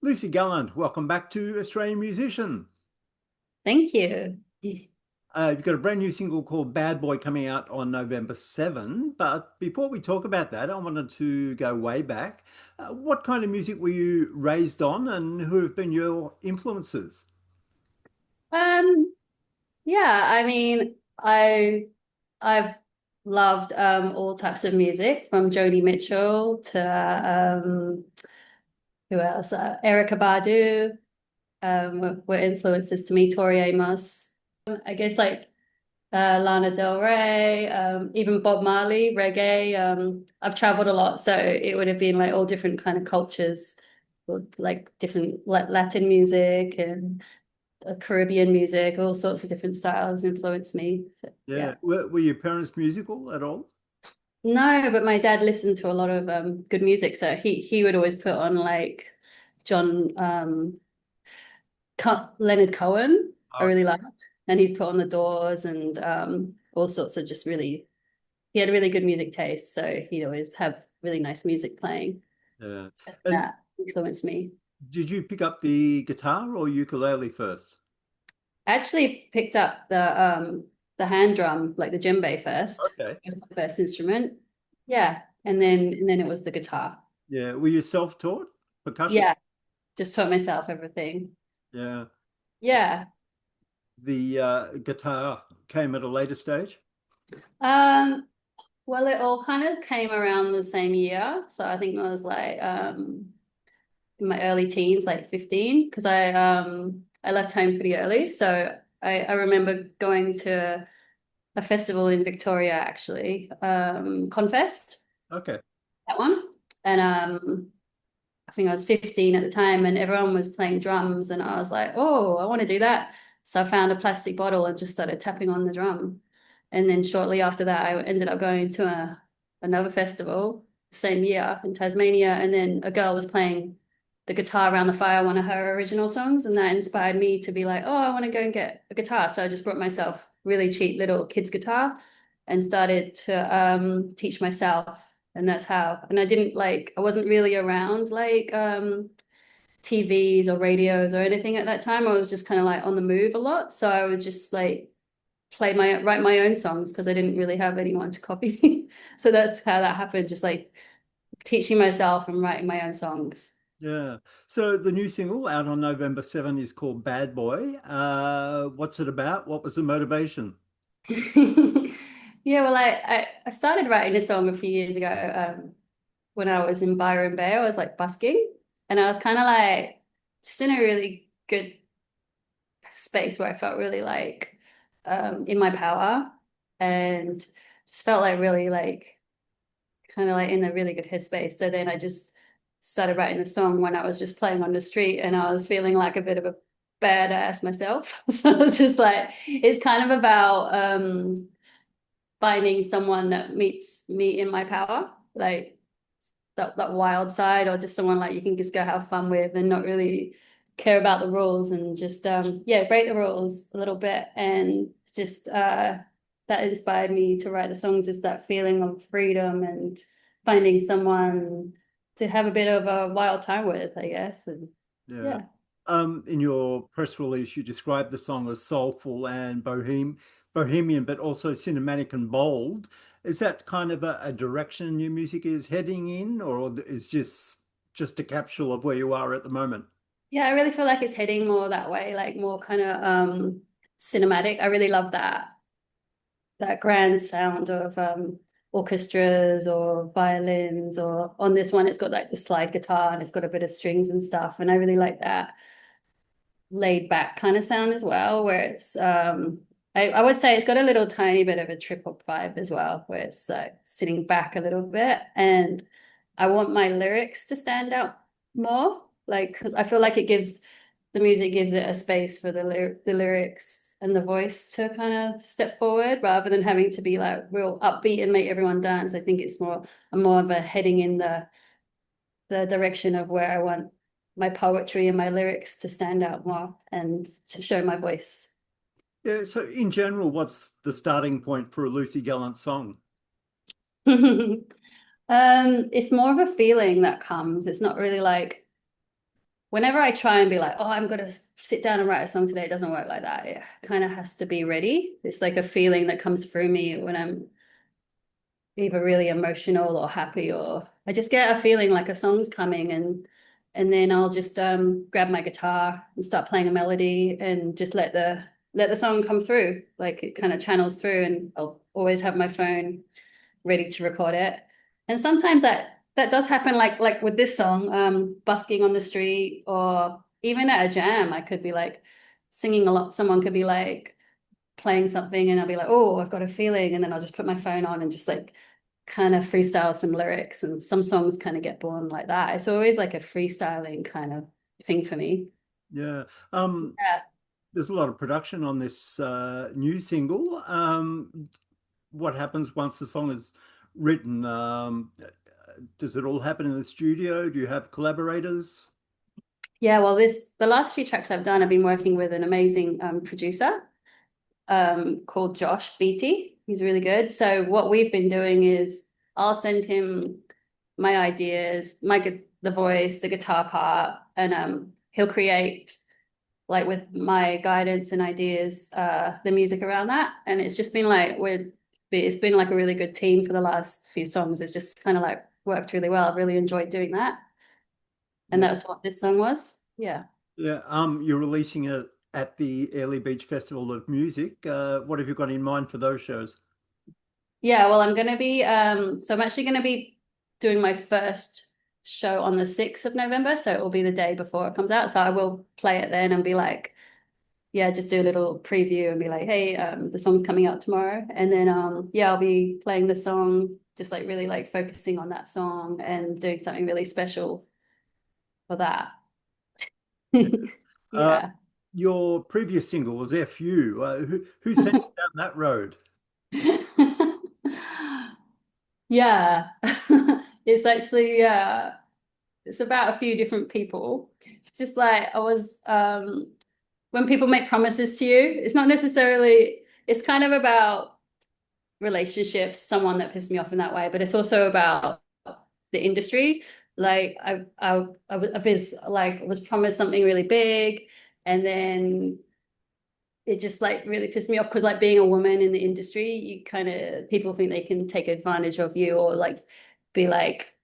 Lucy Gallant, welcome back to Australian Musician. Thank you. You've got a brand new single called Bad Boy coming out on November 7. But before we talk about that, I wanted to go way back. What kind of music were you raised on and who have been your influences? Um, yeah, I mean, I've loved all types of music from Joni Mitchell to who else? Erica Badu were influences to me, Tori Amos. I guess like Lana Del Rey, even Bob Marley, reggae. I've traveled a lot, so it would have been like all different kind of cultures, like different Latin music and Caribbean music, all sorts of different styles influenced me. So, Yeah. yeah. Were your parents musical at all? No, but my dad listened to a lot of good music, so he would always put on like John Leonard Cohen. I Okay. really liked, and he'd put on the Doors and all sorts of just really. He had a really good music taste, so he'd always have really nice music playing. Yeah. So And that influenced me. did you pick up the guitar or ukulele first? I actually picked up the hand drum, like the djembe first. Okay. It was my first instrument. Yeah. And then it was the guitar. Yeah. Were you self-taught percussion? Yeah. Just taught myself everything. Yeah. Yeah. The guitar came at a later stage? Um, well, it all kind of came around the same year. So I think I was like in my early teens, like 15, because I left home pretty early. So I remember going to a festival in Victoria actually, Confest. Okay. That one. And I think I was 15 at the time and everyone was playing drums and I was like, oh, I want to do that. So I found a plastic bottle and just started tapping on the drum. And then shortly after that, I ended up going to another festival the same year in Tasmania. And then a girl was playing the guitar around the fire, one of her original songs. And that inspired me to be like, oh, I want to go and get a guitar. So I just brought myself really cheap little kid's guitar and started to teach myself. And that's how. And I didn't like, I wasn't really around like TVs or radios or anything at that time. I was just kind of like on the move a lot. So I would just like write my own songs because I didn't really have anyone to copy. So that's how that happened, just like teaching myself and writing my own songs. Yeah. So the new single out on November 7 is called Bad Boy. What's it about? What was the motivation? Yeah, well, I started writing a song a few years ago when I was in Byron Bay. I was like busking and I was kind of like just in a really good space where I felt really like in my power and just felt like really like kind of like in a really good headspace. So then I just started writing the song when I was just playing on the street and I was feeling like a bit of a badass myself. So it's just like it's kind of about finding someone that meets me in my power, like that wild side, or just someone like you can just go have fun with and not really care about the rules and just yeah, break the rules a little bit and just that inspired me to write the song, just that feeling of freedom and finding someone to have a bit of a wild time with, I guess. And Yeah. yeah. In your press release, you described the song as soulful and bohemian, but also cinematic and bold. Is that kind of a direction your music is heading in, or is just a capsule of where you are at the moment? Yeah, I really feel like it's heading more that way, like more kind of cinematic. I really love that grand sound of orchestras or violins, or on this one it's got like the slide guitar and it's got a bit of strings and stuff, and I really like that laid back kind of sound as well, where it's I would say it's got a little tiny bit of a trip hop vibe as well, where it's sitting back a little bit. And I want my lyrics to stand out more, like because I feel like it gives the music gives it a space for the lyrics and the voice to kind of step forward rather than having to be like real upbeat and make everyone dance. I think it's more of a heading in the direction of where I want my poetry and my lyrics to stand out more and to show my voice. Yeah. So in general, what's the starting point for a Lucy Gallant song? It's more of a feeling that comes. It's not really like whenever I try and be like, oh, I'm gonna sit down and write a song today, it doesn't work like that. It kind of has to be ready. It's like a feeling that comes through me when I'm either really emotional or happy, or I just get a feeling like a song's coming, and then I'll just grab my guitar and start playing a melody and just let the song come through. Like it kind of channels through, and I'll always have my phone ready to record it. And sometimes that does happen, like with this song, busking on the street, or even at a jam, I could be like singing a lot. Someone could be like playing something, and I'll be like, oh, I've got a feeling, and then I'll just put my phone on and just like kind of freestyle some lyrics. And some songs kind of get born like that. It's always like a freestyling kind of thing for me. Yeah. Yeah. There's a lot of production on this new single. What happens once the song is written? Does it all happen in the studio? Do you have collaborators? Yeah, well, the last few tracks I've done, I've been working with an amazing producer called Josh Beatty. He's really good. So what we've been doing is I'll send him my ideas, the voice, the guitar part, and he'll create, like with my guidance and ideas, the music around that. And it's just been like it's been like a really good team for the last few songs. It's just kind of like worked really well. I've really enjoyed doing that. And Yeah. that's what this song was. Yeah. Yeah. You're releasing it at the Airlie Beach Festival of Music. What have you got in mind for those shows? Yeah, well, I'm actually gonna be doing my first show on the 6th of November, so it will be the day before it comes out. So I will play it then and be like, yeah, just do a little preview and be like, hey, the song's coming out tomorrow. And then yeah, I'll be playing the song, just like really like focusing on that song and doing something really special for that. Yeah. Uh, Yeah. your previous single was FU. Who sent you down that road? Yeah. It's actually, yeah, it's about a few different people. Just like I was, when people make promises to you, it's not necessarily, it's kind of about relationships, someone that pissed me off in that way, but it's also about the industry. Like I was promised something really big, and then it just like really pissed me off because like being a woman in the industry, you kind of people think they can take advantage of you or like be like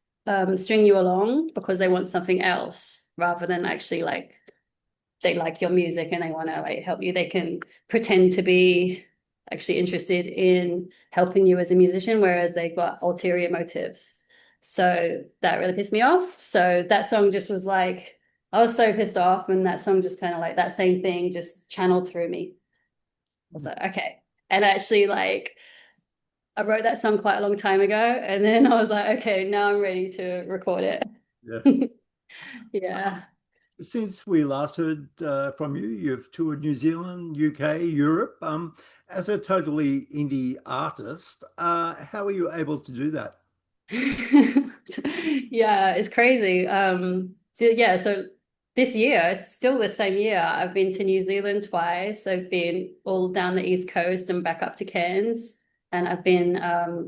string you along because they want something else rather than actually like they like your music and they want to like help you. They can pretend to be actually interested in helping you as a musician, whereas they've got ulterior motives. So that really pissed me off. So that song just was like, I was so pissed off, and that song just kind of like that same thing just channeled through me. I was like, okay. And actually, like, I wrote that song quite a long time ago, and then I was like, okay, now I'm ready to record Yeah. it. Yeah. Since we last heard from you, you've toured New Zealand, UK, Europe. As a totally indie artist, how are you able to do that? Yeah, it's crazy. So yeah, so this year, it's still the same year, I've been to New Zealand twice. I've been all down the East Coast and back up to Cairns, and I've been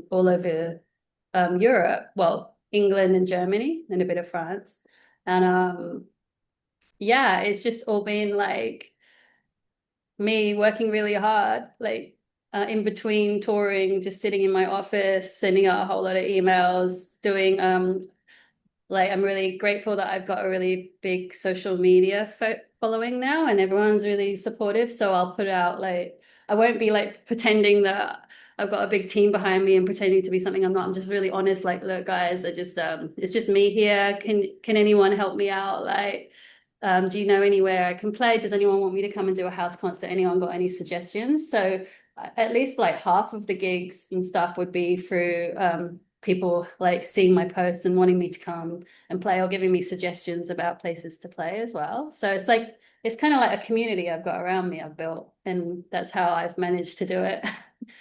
all over Europe, well, England and Germany, and a bit of France. And yeah, it's just all been like me working really hard, like in between touring, just sitting in my office, sending out a whole lot of emails, doing like I'm really grateful that I've got a really big social media following now, and everyone's really supportive. So I'll put out like I won't be like pretending that I've got a big team behind me and pretending to be something I'm not. I'm just really honest. Like, look, guys, I just it's just me here. Can anyone help me out? Like, do you know anywhere I can play? Does anyone want me to come and do a house concert? Anyone got any suggestions? So at least like half of the gigs and stuff would be through people like seeing my posts and wanting me to come and play or giving me suggestions about places to play as well. So it's like it's kind of like a community I've got around me I've built, and that's how I've managed to do it at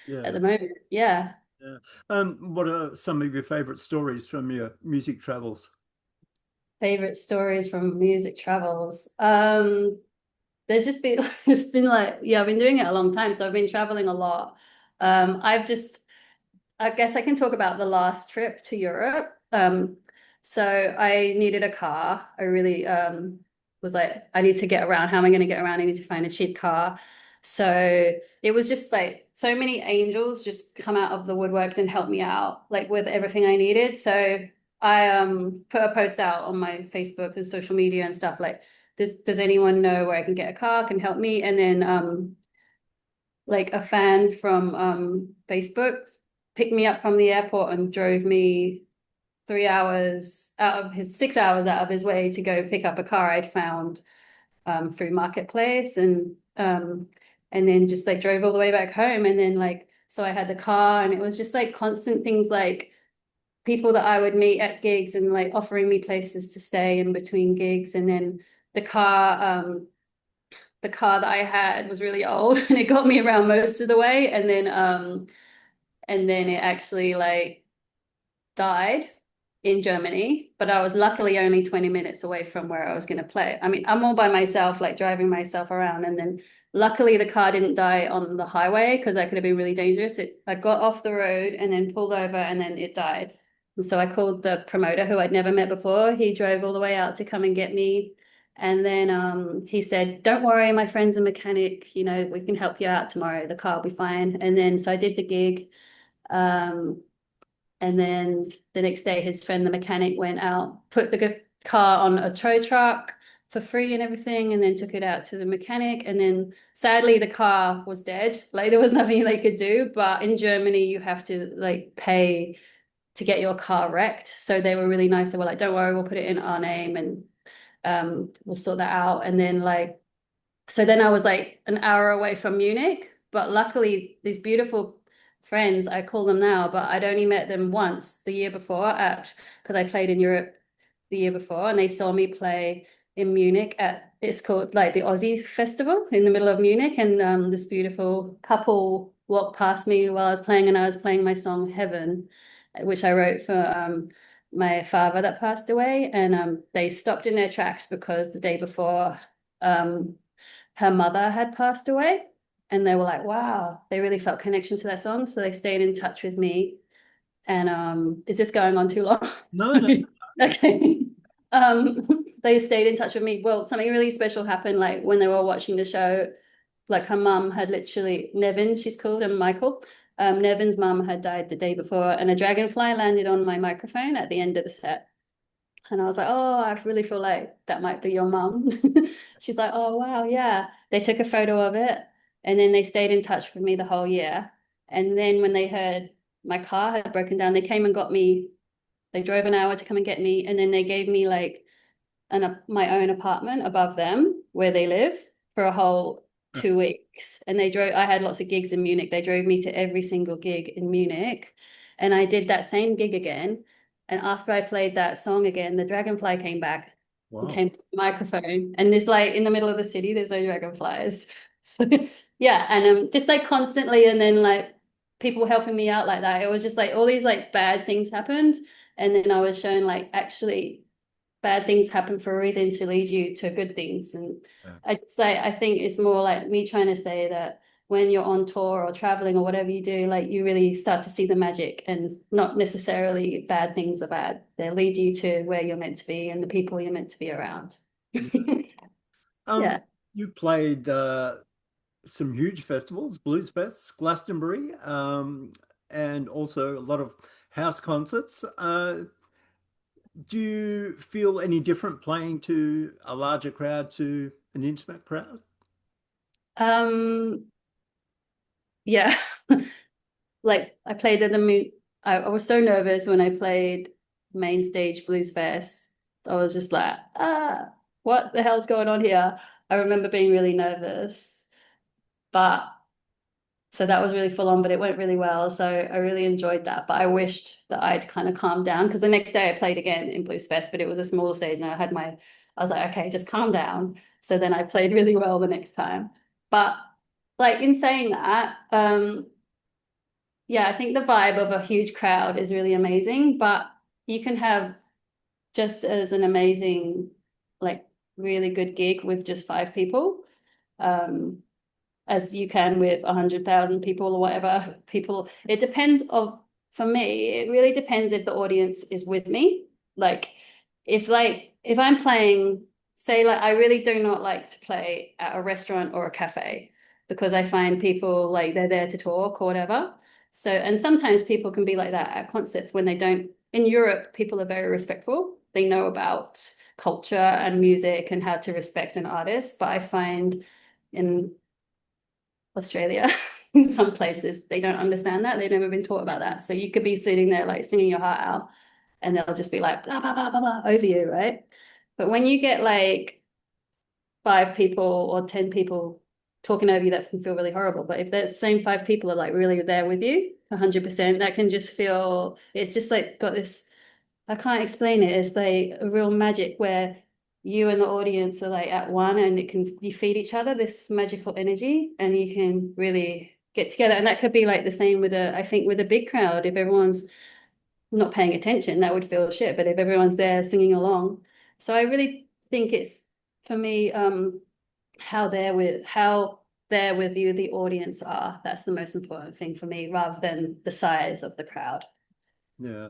Yeah. the moment. Yeah. Yeah. What are some of your favorite stories from your music travels? Favorite stories from music travels. There's just been it's been like yeah, I've been doing it a long time, so I've been traveling a lot. I've just I guess I can talk about the last trip to Europe. So I needed a car. I really was like, I need to get around. How am I going to get around? I need to find a cheap car. So it was just like so many angels just come out of the woodwork and help me out, like with everything I needed. So I put a post out on my Facebook and social media and stuff like, does anyone know where I can get a car, can help me? And then like a fan from Facebook picked me up from the airport and drove me 3 hours out of his 6 hours out of his way to go pick up a car I'd found through Marketplace, and then just like drove all the way back home. And then like, so I had the car, and it was just like constant things like people that I would meet at gigs and like offering me places to stay in between gigs. And then the car, the car that I had was really old and it got me around most of the way. And then it actually like died in Germany, but I was luckily only 20 minutes away from where I was going to play. I mean, I'm all by myself, like driving myself around. And then luckily the car didn't die on the highway because that could have been really dangerous. I got off the road and then pulled over and then it died. And so I called the promoter who I'd never met before. He drove all the way out to come and get me. And then he said, don't worry, my friend's a mechanic, you know, we can help you out tomorrow. The car will be fine. And then so I did the gig. And then the next day, his friend, the mechanic, went out, put the car on a tow truck for free and everything, and then took it out to the mechanic. And then sadly, the car was dead. Like there was nothing they could do. But in Germany, you have to like pay to get your car wrecked. So they were really nice. They were like, don't worry, we'll put it in our name and we'll sort that out. And then like, so then I was like an hour away from Munich, but luckily these beautiful friends, I call them now, but I'd only met them once the year before at because I played in Europe the year before, and they saw me play in Munich at it's called like the Aussie Festival in the middle of Munich, and this beautiful couple walked past me while I was playing, and I was playing my song Heaven, which I wrote for my father that passed away, and they stopped in their tracks because the day before her mother had passed away, and they were like, wow, they really felt connection to that song. So they stayed in touch with me. And is this going on too long? No, no. Okay. They stayed in touch with me. Well, something really special happened, like when they were watching the show, like her mum had literally, Nevin, she's called, and Michael. Nevin's mum had died the day before, and a dragonfly landed on my microphone at the end of the set. And I was like, oh, I really feel like that might be your mum. She's like, oh, wow, yeah. They took a photo of it, and then they stayed in touch with me the whole year. And then when they heard my car had broken down, they came and got me. They drove an hour to come and get me. And then they gave me like my own apartment above them where they live for a whole 2 weeks. And they drove, I had lots of gigs in Munich. They drove me to every single gig in Munich. And I did that same gig again. And after I played that song again, the dragonfly came back and Wow. came to the microphone. And there's like in the middle of the city, there's no dragonflies. So yeah, and just like constantly, and then like people helping me out like that. It was just like all these like bad things happened. And then I was shown like actually bad things happen for a reason to lead you to good things. And Yeah. I think it's more like me trying to say that when you're on tour or traveling or whatever you do, like you really start to see the magic, and not necessarily bad things are bad. They lead you to where you're meant to be and the people you're meant to be around. Um, Yeah. you played some huge festivals, blues fests, Glastonbury, and also a lot of house concerts. Do you feel any different playing to a larger crowd to an intimate crowd? Um, yeah. Like I played at the moon. I was so nervous when I played main stage blues fest. I was just like, what the hell's going on here? I remember being really nervous, but so that was really full on, but it went really well. So I really enjoyed that. But I wished that I'd kind of calmed down, because the next day I played again in Blues Fest, but it was a smaller stage, and I was like, okay, just calm down. So then I played really well the next time. But like in saying that, yeah, I think the vibe of a huge crowd is really amazing, but you can have just as an amazing, like really good gig with just 5 people, um, as you can with 100,000 people or whatever people. It depends for me, it really depends if the audience is with me. Like if I'm playing say like I really do not like to play at a restaurant or a cafe because I find people like they're there to talk or whatever. So, and sometimes people can be like that at concerts when they don't. In Europe, people are very respectful. They know about culture and music and how to respect an artist. But I find in Australia, in some places, they don't understand that. They've never been taught about that. So you could be sitting there like singing your heart out, and they'll just be like blah blah blah blah blah over you, right? But when you get like 5 people or 10 people talking over you, that can feel really horrible. But if the same 5 people are like really there with you 100%, that can just feel, it's just like got this, I can't explain it. It's like a real magic where you and the audience are like at one, and it can, you feed each other this magical energy, and you can really get together. And that could be like the same with I think with a big crowd, if everyone's not paying attention, that would feel shit. But if everyone's there singing along, so I really think it's, for me, how there with you the audience are. That's the most important thing for me, rather than the size of the crowd. Yeah.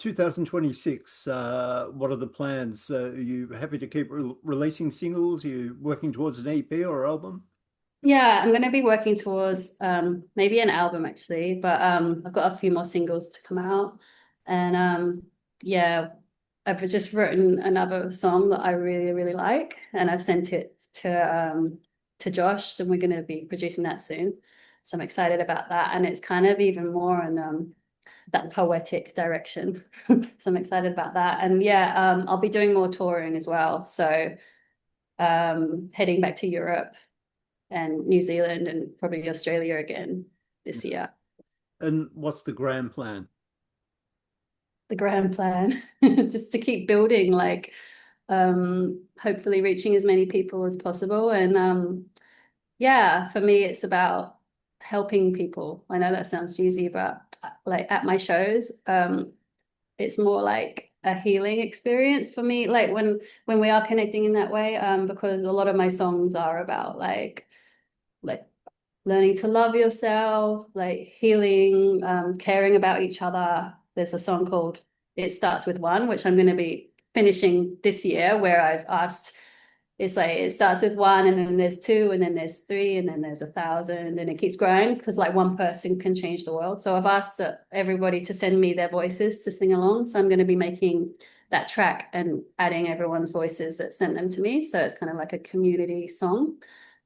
2026, what are the plans? Are you happy to keep releasing singles? Are you working towards an EP or album? Yeah, I'm going to be working towards maybe an album actually, but I've got a few more singles to come out, and yeah, I've just written another song that I really really like, and I've sent it to Josh, and we're going to be producing that soon. So I'm excited about that, and it's kind of even more in that poetic direction. So I'm excited about that, and yeah, I'll be doing more touring as well. So heading back to Europe and New Zealand and probably Australia again this year. And what's the grand plan? The grand plan, just to keep building, like hopefully reaching as many people as possible. And yeah, for me, it's about helping people. I know that sounds cheesy, but like at my shows, it's more like a healing experience for me. Like when we are connecting in that way, because a lot of my songs are about like learning to love yourself, like healing, caring about each other. There's a song called It Starts With One, which I'm going to be finishing this year, where I've asked, it's like it starts with one, and then there's two, and then there's three, and then there's 1,000, and it keeps growing because like one person can change the world. So I've asked everybody to send me their voices to sing along. So I'm going to be making that track and adding everyone's voices that sent them to me. So it's kind of like a community song.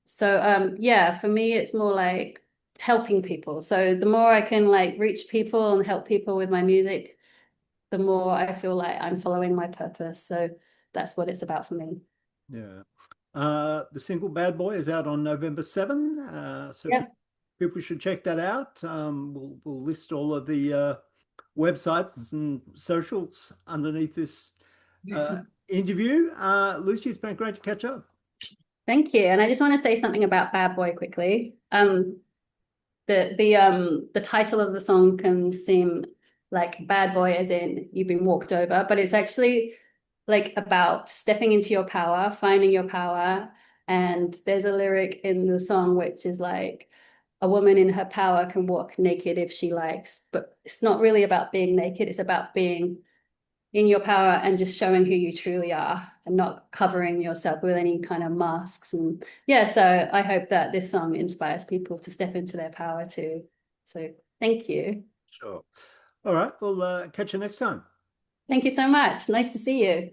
So yeah, for me, it's more like helping people. So the more I can like reach people and help people with my music, the more I feel like I'm following my purpose. So that's what it's about for me. Yeah. The single Bad Boy is out on November 7. So Yep. people should check that out. We'll list all of the websites and socials underneath this interview. Lucy, it's been great to catch up. Thank you. And I just want to say something about Bad Boy quickly. The title of the song can seem like bad boy as in you've been walked over, but it's actually like about stepping into your power, finding your power. And there's a lyric in the song which is like, a woman in her power can walk naked if she likes, but it's not really about being naked, it's about being in your power and just showing who you truly are and not covering yourself with any kind of masks. And yeah, so I hope that this song inspires people to step into their power too. So thank you. Sure. All right. We'll catch you next time. Thank you so much. Nice to see you.